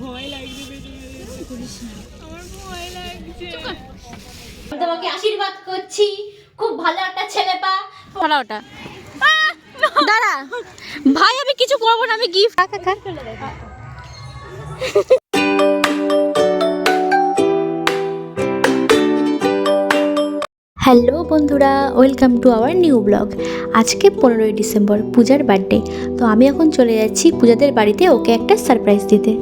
ভয় লাগছে, আমার ভয় লাগছে। আমি তোমাকে আশীর্বাদ করছি, খুব ভালো একটা ছেলে পা। ফলা ওটা দাঁড়া ভাই, আমি কিছু করবো না, আমি গিফট। হ্যালো বন্ধুরা, welcome to our new blog. আজকে 15ই ডিসেম্বর, পূজার বার্থডে। তো আমি এখন চলে যাচ্ছি পূজাদের বাড়িতে ওকে একটা সারপ্রাইজ দিতে।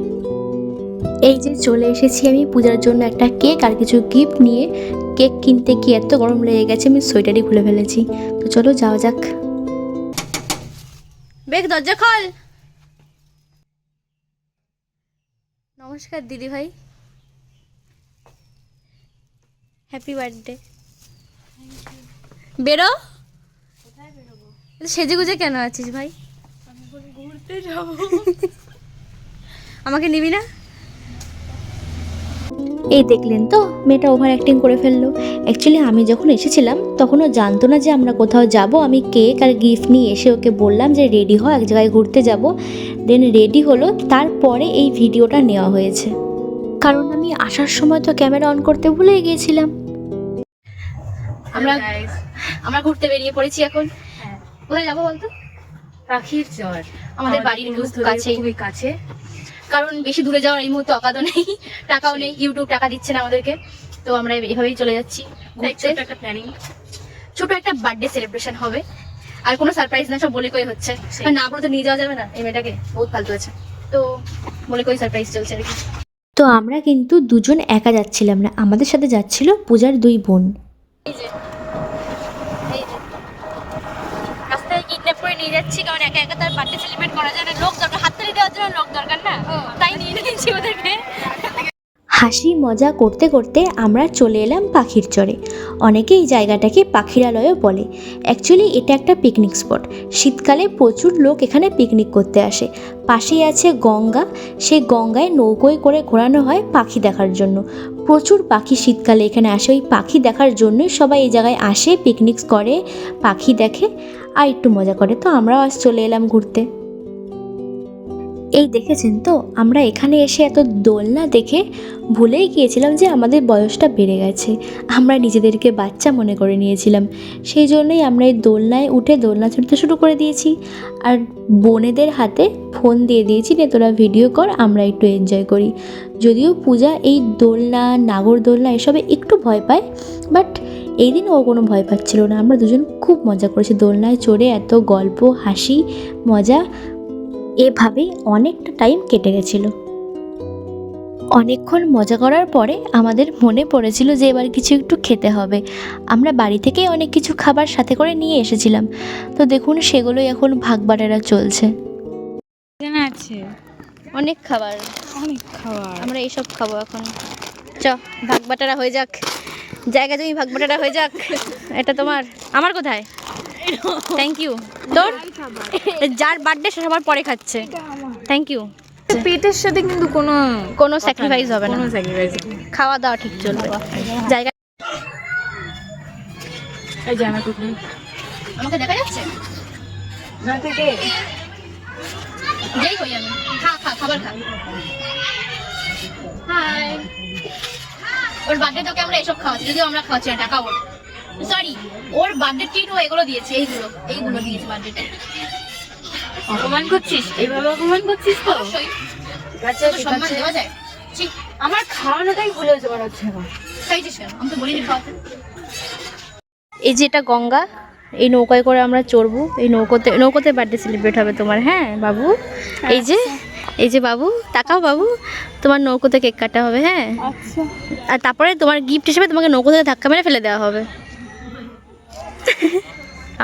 এই যে চলে এসেছি আমি পূজার জন্য একটা কেক আর কিছু গিফট নিয়ে। কেক কিনতে কি এত গরম লেগে গেছে, আমি সোয়েটারই খুলে ফেলেছি। তো চলো যাওয়া যাক। বেগ দরজা খোল। নমস্কার দিদি ভাই, হ্যাপি বার্থডে। বেরো। সেজে গুজে কেন আছিস ভাই? আমি এখন ঘুরতে যাবো। আমাকে নিবি না? এই দেখলেন তো, মেয়েটা ওভার অ্যাক্টিং করে ফেললো। অ্যাকচুয়ালি আমি যখন এসেছিলাম তখন ও জানতো না যে আমরা কোথাও যাব। আমি কেক আর গিফট নিয়ে এসে ওকে বললাম যে রেডি হও, এক জায়গায় ঘুরতে যাব। দেন রেডি হলো, তারপরে এই ভিডিওটা নেওয়া হয়েছে। কারণ আমি আসার সময় তো ক্যামেরা অন করতে ভুলে গিয়েছিলাম। আমরা ঘুরতে বেরিয়ে পড়েছি এখন। কোথায় যাবো বলতো? পাখির চর, আমাদের বাড়ির কাছে। কারণ বেশি দূরে যাওয়ার এই মুহূর্তে অকাদও নেই, টাকাও নেই, ইউটিউব টাকা দিচ্ছে না আমাদেরকে। তো আমরা এভাবেই চলে যাচ্ছি ঘুরতে। একটা প্ল্যানিং, ছোট একটা বার্থডে সেলিব্রেশন হবে। আর কোনো সারপ্রাইজ না, সব বলে কই হচ্ছে। না বলে তো নিয়ে যাওয়া যাবে না, এই মেয়েটাকে বহুত ফালতু আছে। তো বলে কই সারপ্রাইজ চলছে আর কি। তো আমরা কিন্তু দুজন একা যাচ্ছিলাম না, আমাদের সাথে যাচ্ছিল পূজার দুই বোন। রাস্তায় কিডন্যাপ করে নিয়ে যাচ্ছি, কারণ একা একা তার বার্থডে সেলিব্রেট করা যায় না। লোক দরকার, হাততালি দেওয়ার জন্য লোক দরকার না, তাই নিয়ে নিয়েছি ওদেরকে। হাসি মজা করতে করতে আমরা চলে এলাম পাখির চরে। অনেকে এই জায়গাটাকে পাখিরালয়ও বলে। অ্যাকচুয়ালি এটা একটা পিকনিক স্পট। শীতকালে প্রচুর লোক এখানে পিকনিক করতে আসে। পাশেই আছে গঙ্গা, সেই গঙ্গায় নৌকোয় করে ঘোরানো হয় পাখি দেখার জন্য। প্রচুর পাখি শীতকালে এখানে আসে, ওই পাখি দেখার জন্যই সবাই এই জায়গায় আসে, পিকনিক করে, পাখি দেখে আর একটু মজা করে। তো আমরাও আজ চলে এলাম ঘুরতে। এই দেখেছেন তো, আমরা এখানে এসে এত দোলনা দেখে ভুলেই গিয়েছিলাম যে আমাদের বয়সটা বেড়ে গেছে। আমরা নিজেদেরকে বাচ্চা মনে করে নিয়েছিলাম, সেই জন্যই আমরা এই দোলনায় উঠে দোলনা চড়তে শুরু করে দিয়েছি। আর বোনেদের হাতে ফোন দিয়ে দিয়েছি যে তোরা ভিডিও কর, আমরা একটু এনজয় করি। যদিও পূজা এই দোলনা, নাগরদোলনা এসবে একটু ভয় পায়, বাট এই দিন ও কোনো ভয় পাচ্ছিল না। আমরা দুজন খুব মজা করেছি দোলনায় চড়ে, এত গল্প, হাসি, মজা, এভাবেই অনেকটা টাইম কেটে গেছিল। অনেকক্ষণ মজা করার পরে আমাদের মনে পড়েছিল যে এবার কিছু একটু খেতে হবে। আমরা বাড়ি থেকেই অনেক কিছু খাবার সাথে করে নিয়ে এসেছিলাম। তো দেখুন সেগুলোই এখন ভাগ বাটারা চলছে। আছে অনেক খাবার, আমরা এইসব খাবো এখন। ভাগ বাটারা হয়ে যাক, জায়গা জমি ভাগ বাটারা হয়ে যাক। এটা তোমার, আমার কোথায়? Thank you. তোর যার বার্থডে সে সবার পরে খাচ্ছে, থ্যাংক ইউ। পেটের সাথে কিন্তু কোনো স্যাক্রিফাইস হবে না, খাওয়া দাওয়া ঠিক চলবে। জায়গা আমাকে দেখা যাচ্ছে না থেকে যেই হই আমি। খাবার খা। হাই, ওর বার্থডে তোকে আমরা এসব খাওয়াচ্ছি, যদিও আমরা খাওয়াচ্ছি না, টাকা ওর। সরি, ওর বার্থডে ট্রিট ও এগুলো দিয়েছে, এইগুলো দিয়েছে বার্থডে। অপমান করছিস, এইভাবে অপমান করছিস তো? অবশ্যই, সম্মান দেওয়া যায়। আমার খাওয়ানোটাই ভুলে যেতে পারছে না। খাইছিস কেন? আমি তো বলিনি খাওয়াতে। এই যে এটা গঙ্গা, এই নৌকায় করে আমরা চড়বো। এই নৌকোতে বার্থডে সেলিব্রেট হবে তোমার। হ্যাঁ বাবু, এই যে বাবু, তাকাও বাবু, তোমার নৌকোতে কেক কাটা হবে। হ্যাঁ, আর তারপরে তোমার গিফট হিসেবে তোমাকে নৌকো থেকে ধাক্কা মেরে ফেলে দেওয়া হবে।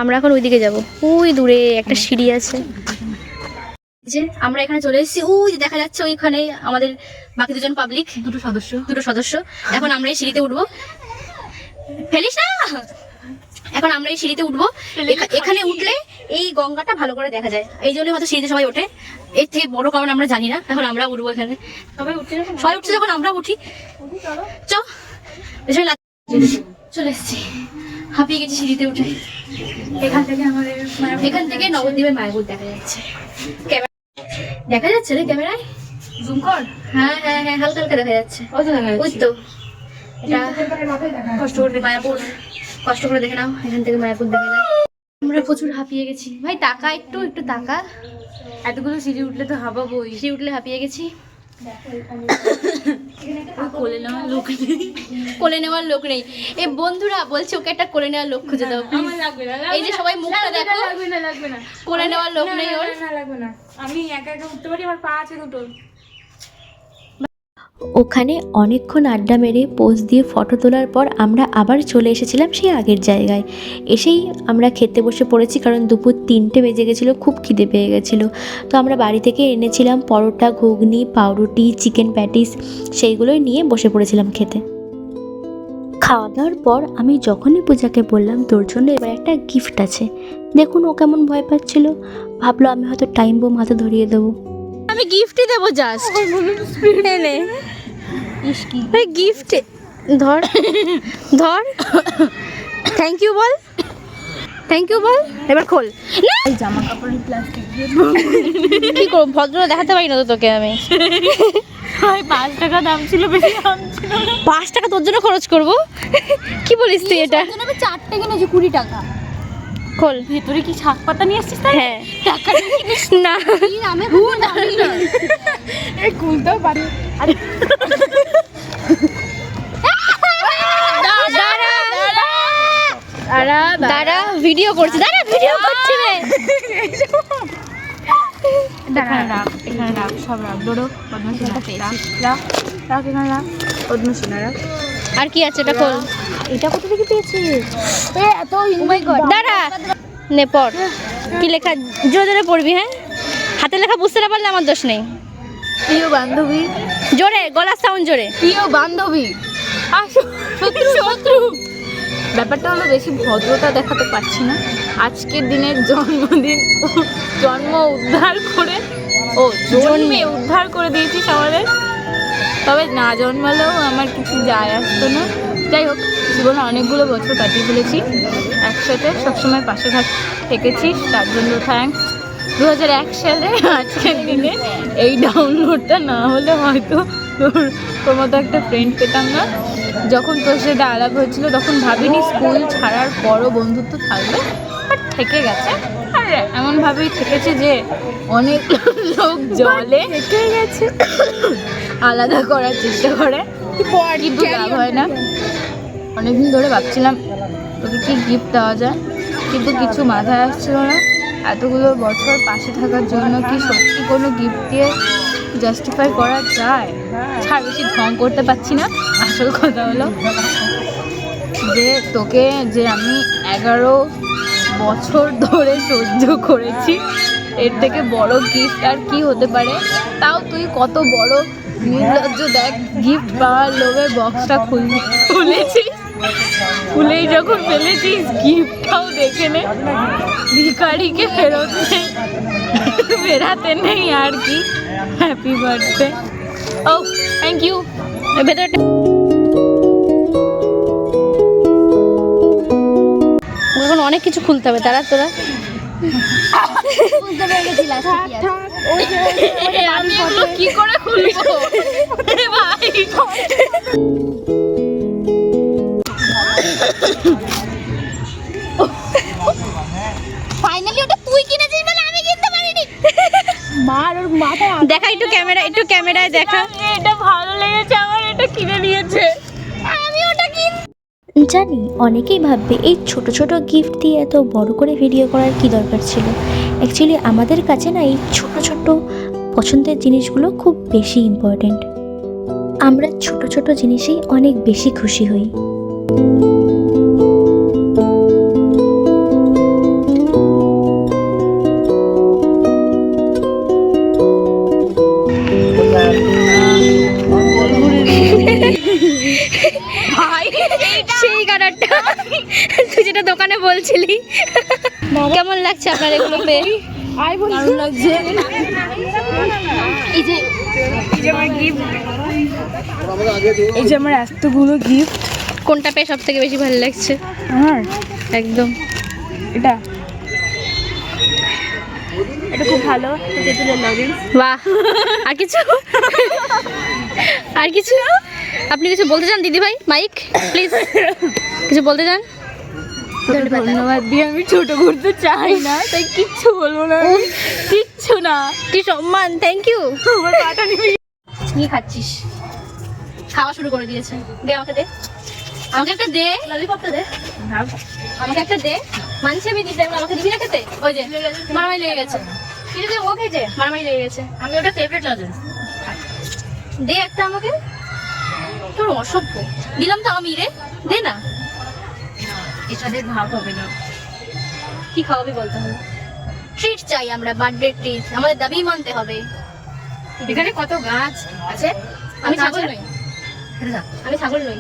আমরা এখন ওইদিকে যাব, ওই দূরে একটা সিঁড়ি আছে। যে আমরা এখানে চলে এসেছি, ওই যে দেখা যাচ্ছে ওইখানে আমাদের বাকি দুজন পাবলিক, দুটো সদস্য। এখন আমরা এই সিঁড়িতে উঠবো। ফেলিস না। এখন আমরা এই সিঁড়িতে উঠবো। এখানে উঠলে এই গঙ্গাটা ভালো করে দেখা যায়, এই জন্য হয়তো সিঁড়িতে সবাই ওঠে। এর থেকে বড় কারণ আমরা জানি না। এখন আমরা উঠবো, এখানে সবাই উঠছে যখন আমরা উঠি। চলে এসছি, হাঁপিয়ে গেছি সিঁড়িতে উঠে। এখান থেকে নবদ্বীপের মায়াপুর দেখা যাচ্ছে। দেখা যাচ্ছে রে ক্যামেরায়? জুম কর। হ্যাঁ হ্যাঁ হ্যাঁ, হালকা হালকা দেখা যাচ্ছে। ওই তো দেখা ওই যাচ্ছে। তো এটা কষ্ট করে মায়াপুর, কষ্ট করে দেখে নাও, এখান থেকে মায়াপুর দেখা যায়। আমরা প্রচুর হাঁপিয়ে গেছি ভাই, টাকা একটু একটু টাকা, এতগুলো সিঁড়ি উঠলে তো হাঁপাবোই। সিঁড়ি উঠলে হাঁপিয়ে গেছি। কোলে নেওয়ার লোক নেই। কোলে নেওয়ার লোক নেই। এই বন্ধুরা বলছে ওকে একটা কোলে নেওয়ার লোক খুঁজে দাও আমার প্লিজ। লাগবে না, এই যে সবাই মুখটা দেখো, লাগবে না, লাগবে না। কোলে নেওয়ার লোক না, নেই না, ওর। না, না, লাগবে না। আমি একা একা উঠতে পারি, আমার পা আছে দুটো। ওখানে অনেকক্ষণ আড্ডা মেরে পোজ দিয়ে ফটো তোলার পর আমরা আবার চলে এসেছিলাম সেই আগের জায়গায়। এসেই আমরা খেতে বসে পড়েছি, কারণ দুপুর 3টে বেজে গেছিলো, খুব খিদে পেয়ে গেছিলো। তো আমরা বাড়ি থেকে এনেছিলাম পরোটা, ঘুগনি, পাউরুটি, চিকেন প্যাটিস, সেইগুলোই নিয়ে বসে পড়েছিলাম খেতে। খাওয়া দাওয়ার পর আমি যখনই পূজাকে বললাম তোর জন্য এবার একটা গিফট আছে, দেখুন ও কেমন ভয় পাচ্ছিল, ভাবলো আমি হয়তো টাইম বোম হাতে ধরিয়ে দেবো। আমি গিফটই দেবো জাস্ট, এনে গিফট ধর ধর, থ্যাংক ইউ বল, থ্যাংক ইউ বল, এবার খোল। এই জামা কাপড়ের প্লাস্টিক দিয়ে কি করবো, ভদ্র দেখাতে পারি না তো তোকে আমি। 5 টাকা দাম ছিল, বেশি দাম ছিল না। 5 টাকা তোর জন্য খরচ করবো, কি বলিস তুই এটা? আমি 4টে কিনেছি 20 টাকা। খোল। ভেতরে কি শাক পাতা নিয়ে আসছিস তাই? হ্যাঁ টাকা না, আমি এই খুলতেও পারি। দাঁড়া ভিডিও করছি, দাঁড়া ভিডিও করছি রে। এখানে রাখ, এখানে রাখ, সব রাখ। ডোডো পদ্মসী রাখ, রাখ রাখ, এখানে রাখ, পদ্মসী রাখ। আর কি আছে এটা খোল। এটা কোথা থেকে পেয়েছিস? এত দাঁড়া নে পড়, কি লেখা জোরে জোরে পড়বি, হ্যাঁ হাতে লেখা বুঝতে না পারলে আমার দোষ নেই। প্রিয় বান্ধবী, জোরে গলার সাউন্ড জোরে। প্রিয় বান্ধবী, শত্রু শত্রু। ব্যাপারটা হলো বেশি ভদ্রতা দেখাতে পারছি না। আজকের দিনের জন্মদিন, জন্ম উদ্ধার করে, জন্মে উদ্ধার করে দিয়েছিস আমাদের। তবে না জন্মালেও আমার কিছু যায় আসতো না। যাই হোক, জীবনে অনেকগুলো বছর কাটিয়ে ফেলেছি একসাথে, সবসময় পাশে থেকেছিস, তার জন্য থ্যাঙ্কস। 2001 সালে আজকের দিনে এই ডাউনলোডটা না হলে হয়তো তোর মতো একটা ফ্রেন্ড পেতাম না। যখন তোর সাথে আলাপ হয়েছিল তখন ভাবিনি স্কুল ছাড়ার পরও বন্ধুত্ব থাকবে, বাট থেকে গেছে। আর এমনভাবেই থেকেছে যে অনেক লোক জলে থেকে গেছে, আলাদা করার চেষ্টা করে, কিন্তু লাভ হয় না। অনেকদিন ধরে ভাবছিলাম তোকে কি গিফট দেওয়া যায়, কিন্তু কিছু মাথায় আসছিল না। এতগুলো বছর পাশে থাকার জন্য কি সত্যি কোনো গিফট দিয়ে জাস্টিফাই করা যায়? ছাড়, বেশি ঢং করতে পারছি না। আসল কথা হলো যে তোকে যে আমি 11 বছর ধরে সহ্য করেছি, এর থেকে বড় গিফট আর কি হতে পারে? তাও তুই কত বড় নির্লজ্জ, দেখ গিফট পাওয়ার লোভে বক্সটা খুলেছিস, খুলেই যখন ফেলেছিস গিফটটাও দেখে নে। ভিখারিকে ফেরাতে নেই আর কি। Happy birthday. ও থ্যাংক ইউ। ভেতরটা এখন অনেক কিছু খুলতে হবে, তারা তোরা বুঝতে পেরে গেছি আমি এগুলো কি করে খুলবো ভাই? ফাইনালি ওটা তুই কিনেছিস বলে আমি কিনতে পারিনি। মার ওর মাথায় দেখা একটু ক্যামেরা, একটু ক্যামেরায় দেখা। এটা ভালো লেগেছে আমার, এটা কিনে নিয়েছে। আমি ওটা কিন। জানি অনেকেই ভাববে এই ছোট ছোট গিফট দিয়ে এত বড় করে ভিডিও করার কি দরকার ছিল। অ্যাকচুয়ালি আমাদের কাছে না এই ছোট ছোট পছন্দের জিনিসগুলো খুব বেশি ইম্পর্ট্যান্ট। আমরা ছোট ছোট জিনিসেই অনেক বেশি খুশি হই। সেই কালারটা তুই যেটা দোকানে বলছিলি। কেমন লাগছে আপনার এগুলো পেয়ে? দারুণ লাগছে। এই যে এই যে আমার এতগুলো গিফট, কোনটা পেয়ে সব থেকে বেশি ভালো লাগছে? আমার একদম এটা এটা খুব ভালো, তেঁতুলের লজেন্স। বাহ, আর কিছু? আর কিছু আপনি কিছু বলতে চান দিদি ভাই? মাইক প্লিজ, কিছু বলতে চান? ধন্যবাদ দিয়ে আমি ছোট করতে চাই না, তাই কিচ্ছু বলবো না, কিচ্ছু না। কি সম্মান, থ্যাংক ইউ। আমার পাটা নিয়ে কি খাচ্ছিস? খাওয়া শুরু করে দিয়েছে। দে আমাকে, দে আমাকে একটা, দে ললিপপটা দে আমাকে একটা, দে মানছি আমি দিতে, আমাকে দিবি না খেতে? ওই যে মারামারি লেগে গেছে, কি যে ও খেয়েছে, মারামারি লেগে গেছে। আমি ওটা ফেভারিট লজেন্স, দে একটা আমাকে। তোর অসভ্য, দিলাম তো আমি রে, দে না। এটাতে ভাব হবে না। কি খাওয়াবি বলতে হবে? ট্রিট চাই আমরা, বার্থডে ট্রিট, আমাদের দাবি মানতে হবে। এখানে কত গাছ আছে। আমি ছাগল নই, আমি ছাগল নই।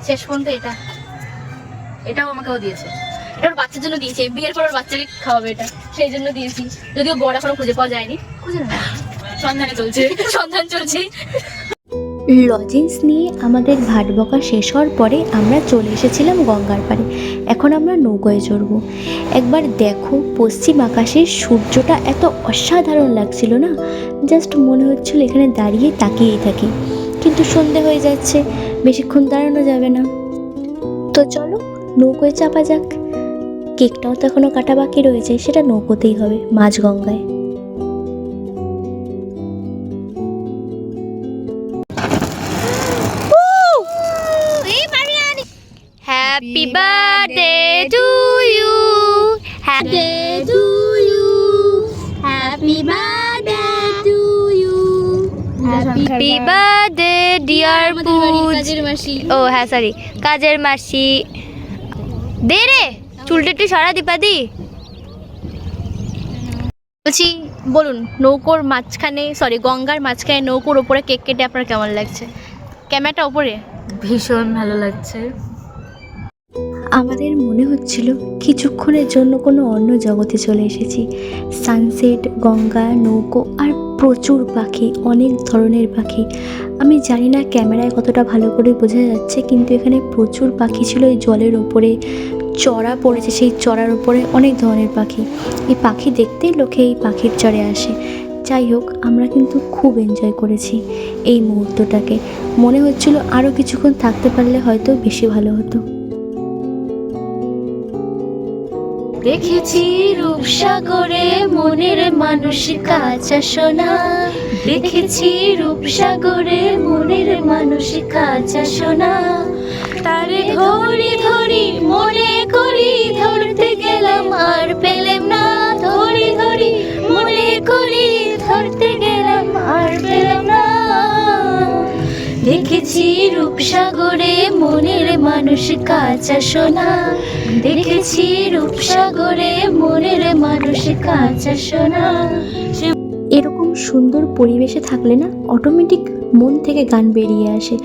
শেষ পর্যন্ত এটাও আমাকেও দিয়েছে। এটা ওর বাচ্চার জন্য দিয়েছি, বিয়ের পর ওর বাচ্চাকে খাওয়াবে এটা, সেই জন্য দিয়েছি। যদিও বড় এখনো খুঁজে পাওয়া যায়নি, খুঁজে না, সন্ধানে চলছে, সন্ধান চলছে। লজেন্স নিয়ে আমাদের ভাট বকা শেষ হওয়ার পরে আমরা চলে এসেছিলাম গঙ্গার পাড়ে। এখন আমরা নৌকোয় চড়বো। একবার দেখো পশ্চিম আকাশের সূর্যটা এত অসাধারণ লাগছিল না, জাস্ট মনে হচ্ছিল এখানে দাঁড়িয়ে তাকিয়েই থাকি। কিন্তু সন্ধে হয়ে যাচ্ছে, বেশিক্ষণ দাঁড়ানো যাবে না, তো চলো নৌকোয় চাপা যাক। কেকটাও তো এখনও কাটা বাকি রয়েছে, সেটা নৌকোতেই হবে, মাঝ গঙ্গায়। Happy birthday to you, happy birthday to you, happy birthday to you, happy birthday dear কাজের মাসি। ও হ্যাঁ সরি, কাজের মাসি। দে রে চুলটা একটু সরা দীপাদি। বলছি বলুন, নৌকোর মাঝখানে, সরি গঙ্গার মাঝখানে নৌকোর ওপরে কেক কেটে আপনার কেমন লাগছে? ক্যামেরাটা ওপরে। ভীষণ ভালো লাগছে। আমাদের মনে হচ্ছিল কিছুক্ষণের জন্য কোনো অন্য জগতে চলে এসেছি। সানসেট, গঙ্গা, নৌকো আর প্রচুর পাখি, অনেক ধরনের পাখি। আমি জানি না ক্যামেরায় কতটা ভালো করে বোঝা যাচ্ছে, কিন্তু এখানে প্রচুর পাখি ছিল। এই জলের ওপরে চড়া পড়েছে, সেই চড়ার ওপরে অনেক ধরনের পাখি। এই পাখি দেখতেই লোকে এই পাখির চড়ে আসে। যাই হোক, আমরা কিন্তু খুব এনজয় করেছি এই মুহূর্তটাকে। মনে হচ্ছিল আরও কিছুক্ষণ থাকতে পারলে হয়তো বেশি ভালো হতো। দেখেছি রূপসাগরে মনের মানুষ কাঁচা সোনা, দেখেছি রূপসাগরে মনের মানুষ কাঁচা সোনা, তারে ধরি ধরি মনে করি ধরতে গেলাম আর পেলাম না, ধরি ধরি মনে করি ধরতে গেলাম আর পেলাম না। দেখেছি রূপসাগরে মনের মানুষ কাঁচা সোনা, দেখেছি রূপসাগরে মনের মানুষ কাঁচা সোনা। এরকম সুন্দর পরিবেশে থাকলে না অটোমেটিক মন থেকে গান বেরিয়ে আসে।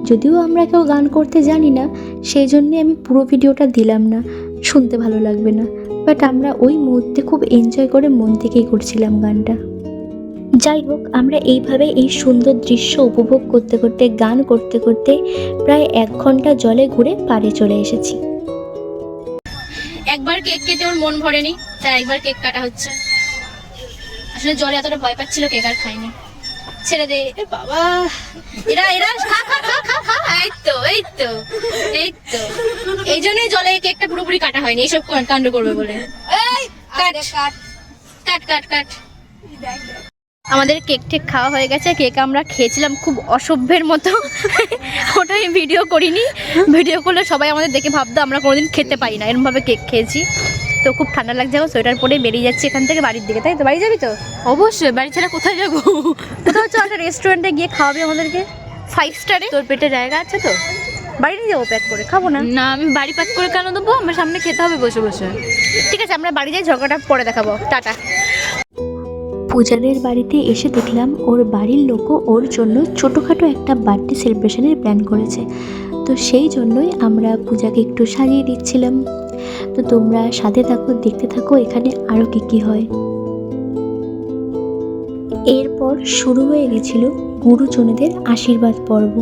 যদিও আমরা কেউ গান করতে জানি না, সেই জন্যে আমি পুরো ভিডিওটা দিলাম না, শুনতে ভালো লাগবে না। বাট আমরা ওই মুহূর্তে খুব এনজয় করে মন থেকেই করছিলাম গানটা। যাই হোক, আমরা এইভাবে এই সুন্দর দৃশ্য উপভোগ করতে করতে, গান করতে করতে প্রায় 1 ঘন্টা জলে ঘুরে পাড়ে চলে এসেছি। একবার কেক কেটে ওর মন ভরেনি, তাই একবার কেক কাটা হচ্ছে। আসলে জলে এতটা ভয় পাচ্ছিল, কেক আর খাইনি। ছেড়ে দে বাবা, এরা এরা খা খা খা খা খা। এই তো এই তো এই তো, এই জন্যই জলে কেকটা পুরোপুরি কাটা হয়নি, এইসব কাণ্ড করবে বলে। কাট কাট কাট কাট কাট। আমাদের কেক টেক খাওয়া হয়ে গেছে। কেক আমরা খেয়েছিলাম খুব অসভ্যের মতো, ওটা আমি ভিডিও করিনি। ভিডিও করলে সবাই আমাদের দেখে ভাবতো আমরা কোনোদিন খেতে পারি না, এরকমভাবে কেক খেয়েছি। তো খুব ঠান্ডা লাগছে, এখন সোয়েটার পরে বেরিয়ে যাচ্ছি এখান থেকে বাড়ির দিকে। তাই তো, বাড়ি যাবি তো? অবশ্যই, বাড়ি ছাড়া কোথায় যাবো? কোথাও হচ্ছে একটা রেস্টুরেন্টে গিয়ে খাওয়াবি আমাদেরকে, 5 স্টারে। তোর পেটে জায়গা আছে তো? বাড়ি নিয়ে যাবো প্যাক করে, খাবো না। না, আমি বাড়ি প্যাক করে কেন দেবো? আমার সামনে খেতে হবে বসে বসে। ঠিক আছে, আমরা বাড়ি যাই, ঝগড়াটা পরে দেখাবো। টাটা। পূজাদের বাড়িতে এসে দেখলাম ওর বাড়ির লোকও ওর জন্য ছোটোখাটো একটা বার্থডে সেলিব্রেশনের প্ল্যান করেছে। তো সেই জন্যই আমরা পূজাকে একটু সাজিয়ে দিচ্ছিলাম। তো তোমরা সাথে থাকো, দেখতে থাকো এখানে আরও কী হয়। এরপর শুরু হয়ে গেছিল গুরুজনদের আশীর্বাদ পর্ব।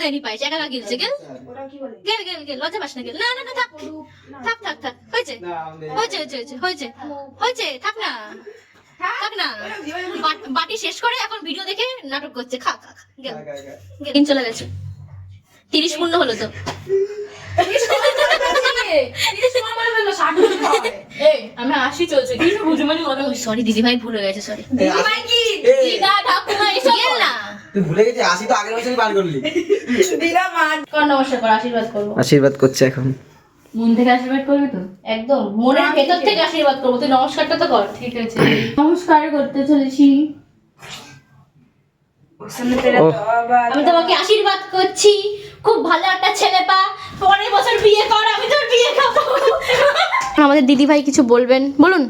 দেয়নি পাইছে, একা একা গিলছে। গেল গেল গেল গেল, লজ্জা পাস না, গেল। না না না, থাক থাক থাক থাক, হয়েছে হয়েছে হয়েছে হয়েছে হয়েছে হয়েছে, থাক না থাক না। বাটি শেষ করে এখন ভিডিও দেখে নাটক করছে। খা খা খা, গেল গেল। চলে গেছে, 30 পূর্ণ হলো তো। আমি 80 চলছে, কিছু বুঝুমানি কথা সরি দিদি ভাই, ভুল হয়ে গেছে, সরি। দিদা ঠাকুমা এসব গেল না, তুই ভুলে গেছিস, 80 তো আগের বছরই পার করলি। কর নমস্কার কর, আশীর্বাদ করবো। আশীর্বাদ করছে এখন। মন থেকে আশীর্বাদ করবি তো? একদম মনের ভেতর থেকে আশীর্বাদ করবো। তুই নমস্কারটা তো কর। ঠিক আছে, নমস্কার করতে চলেছি। আমি তোমাকে আশীর্বাদ করছি, খুব ভালো একটা ছেলে পা, পরের বছর বিয়ে কর, আমি তোর বিয়ে খাবো। আমাদের দিদিভাই কিছু বলবেন, বলুন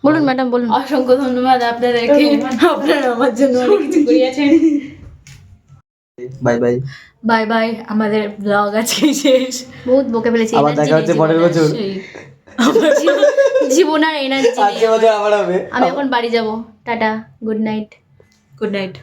বলুন ম্যাডাম বলুন। অসংখ্য ধন্যবাদ আপনাদেরকে, আপনারা আমার জন্য অনেক কিছু করিয়েছেন। Bye bye. বাই বাই, আমাদের ব্লগ আজকে শেষ। বহুত বকে ফেলেছি, আবার দেখা হচ্ছে পরের বছর। সেই জীবন আর এনার্জি আজকে বছর আবার হবে। আমি এখন বাড়ি যাব। Tata, good night. Good night.